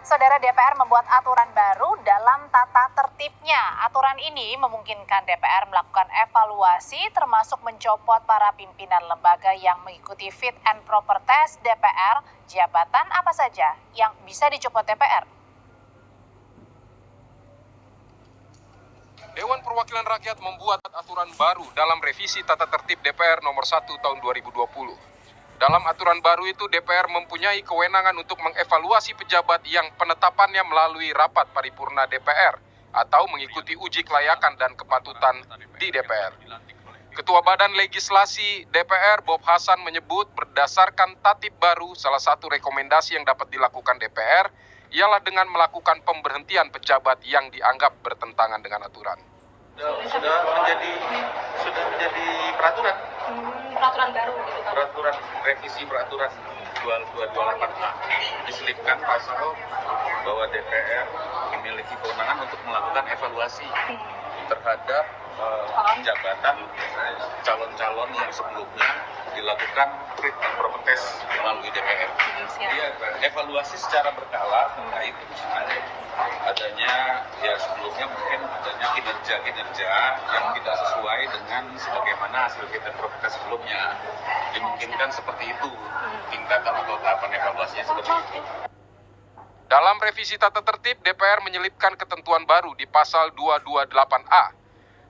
Saudara, DPR membuat aturan baru dalam tata tertibnya. Aturan ini memungkinkan DPR melakukan evaluasi termasuk mencopot para pimpinan lembaga yang mengikuti fit and proper test DPR. Jabatan apa saja yang bisa dicopot DPR? Dewan Perwakilan Rakyat membuat aturan baru dalam revisi tata tertib DPR nomor 1 tahun 2020. Dalam aturan baru itu, DPR mempunyai kewenangan untuk mengevaluasi pejabat yang penetapannya melalui rapat paripurna DPR atau mengikuti uji kelayakan dan kepatutan di DPR. Ketua Badan Legislasi DPR Bob Hasan menyebut berdasarkan tatib baru, salah satu rekomendasi yang dapat dilakukan DPR ialah dengan melakukan pemberhentian pejabat yang dianggap bertentangan dengan aturan. Sudah menjadi peraturan. Peraturan baru gitu kan? Peraturan revisi peraturan 2228A diselipkan pasal bahwa DPR memiliki kewenangan untuk melakukan evaluasi terhadap jabatan calon-calon yang sebelumnya dilakukan fit and proper test melalui DPR. Evaluasi secara berkala terkait dengan adanya sebelumnya mungkin adanya kinerja yang tidak sesuai dengan sebagaimana hasil fit and proper test sebelumnya. Dimungkinkan seperti itu tingkatan atau tahapan evaluasinya seperti itu. Dalam revisi tata tertib, DPR menyelipkan ketentuan baru di pasal 228A.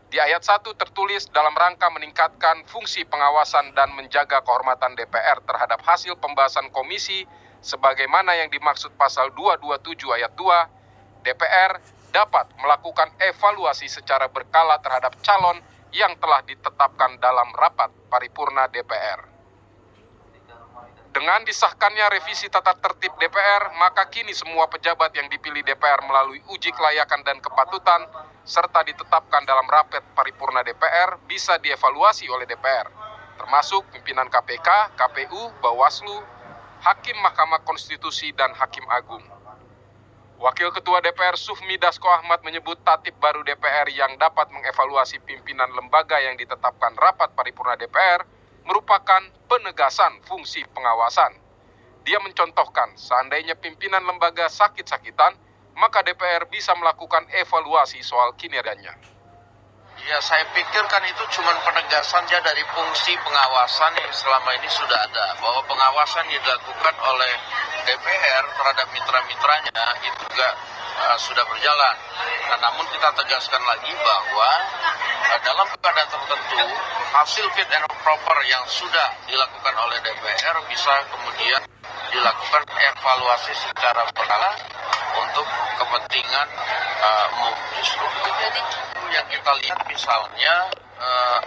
Di ayat 1 tertulis dalam rangka meningkatkan fungsi pengawasan dan menjaga kehormatan DPR terhadap hasil pembahasan komisi sebagaimana yang dimaksud pasal 227 ayat 2, DPR dapat melakukan evaluasi secara berkala terhadap calon yang telah ditetapkan dalam rapat paripurna DPR. Dengan disahkannya revisi tata tertib DPR, maka kini semua pejabat yang dipilih DPR melalui uji kelayakan dan kepatutan serta ditetapkan dalam rapat paripurna DPR bisa dievaluasi oleh DPR, termasuk pimpinan KPK, KPU, Bawaslu, Hakim Mahkamah Konstitusi, dan Hakim Agung. Wakil Ketua DPR Sufmi Dasko Ahmad menyebut tatib baru DPR yang dapat mengevaluasi pimpinan lembaga yang ditetapkan rapat paripurna DPR merupakan penegasan fungsi pengawasan. Dia mencontohkan, seandainya pimpinan lembaga sakit-sakitan, maka DPR bisa melakukan evaluasi soal kinerjanya. Ya, saya pikir kan itu cuma penegasan saja dari fungsi pengawasan yang selama ini sudah ada. Bahwa pengawasan yang dilakukan oleh DPR terhadap mitra-mitranya itu juga sudah berjalan. Nah, namun kita tegaskan lagi bahwa dalam keadaan tertentu hasil fit and proper yang sudah dilakukan oleh DPR bisa kemudian dilakukan evaluasi secara berkala untuk kepentingan umum. Justru yang kita lihat misalnya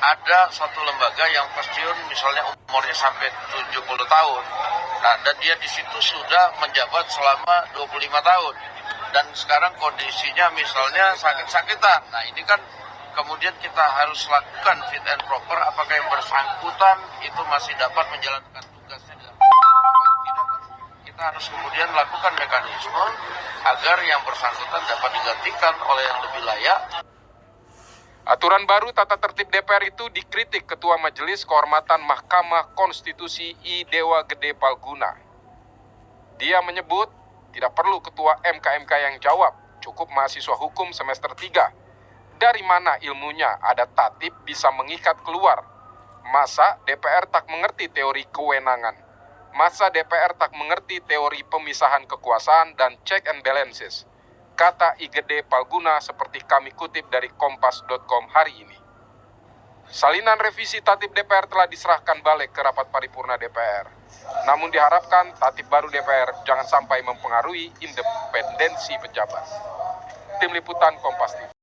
ada satu lembaga yang pensiun misalnya umurnya sampai 70 tahun. Nah, dan dia di situ sudah menjabat selama 25 tahun. Dan sekarang kondisinya misalnya sakit-sakitan. Nah, ini kan kemudian kita harus lakukan fit and proper, apakah yang bersangkutan itu masih dapat menjalankan tugasnya dengan tidak. Kita harus kemudian lakukan mekanisme agar yang bersangkutan dapat digantikan oleh yang lebih layak. Aturan baru tata tertib DPR itu dikritik Ketua Majelis Kehormatan Mahkamah Konstitusi I. Dewa Gede Palguna. Dia menyebut tidak perlu Ketua MK-MK yang jawab, cukup mahasiswa hukum semester 3. Dari mana ilmunya ada tatib bisa mengikat keluar? Masa DPR tak mengerti teori kewenangan? Masa DPR tak mengerti teori pemisahan kekuasaan dan check and balances? Kata I. Gede Palguna seperti kami kutip dari kompas.com hari ini. Salinan revisi tatib DPR telah diserahkan balik ke rapat paripurna DPR. Namun diharapkan tatib baru DPR jangan sampai mempengaruhi independensi pejabat. Tim Liputan Kompas TV.